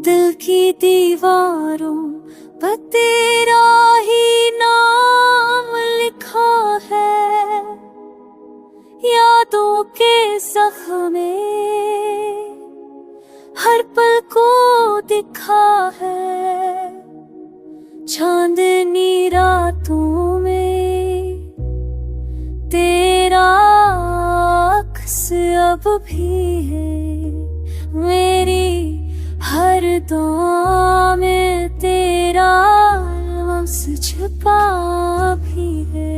दिल की दीवारों पर तेरा ही नाम लिखा है, यादों के ज़ख्मे हर पल को दिखा है। चांदनी रातों में तेरा अक्स अब भी है, मेरी हर दुआ में तेरा लफ्ज़ छुपा भी है।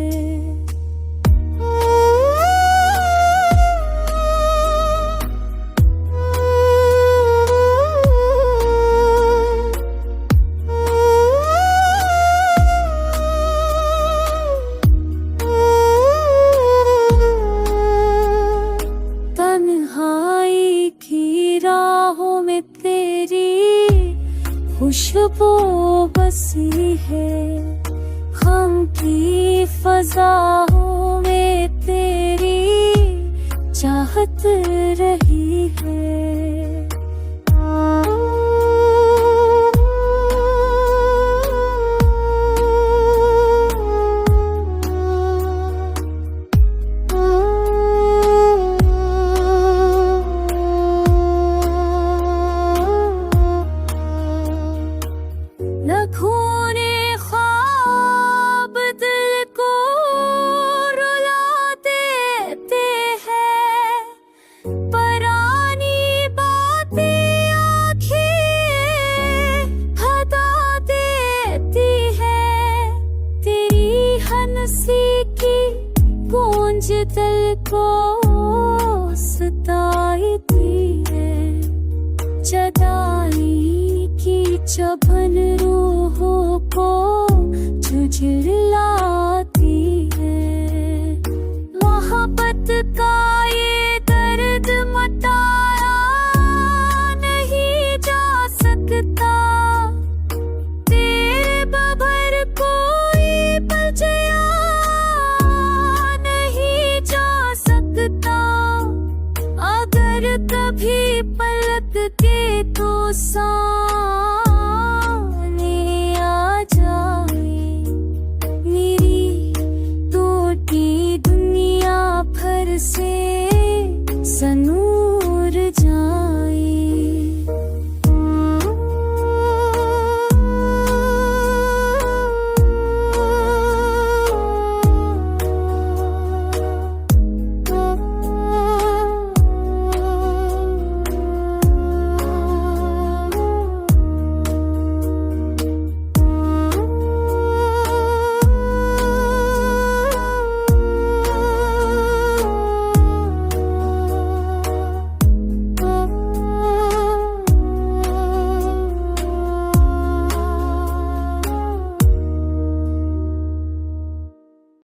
तन्हाई की राहों में तेरी खुशबू बसी है, गम की फ़ज़ाओं में तेरी चाहत रही है। लखोने ख्वाब दिल को रुला देते हैं, परानी बातें आँखें हटा देती है। तेरी हंसी की गूंज दिल को सताती है, जुदाई की चुभन रूहों को झुझलाती है। मोहब्बत का ये दर्द मिटाया नहीं जा सकता, तेरे बगैर कोई बचा नहीं जा सकता। अगर कभी पलक के तो सा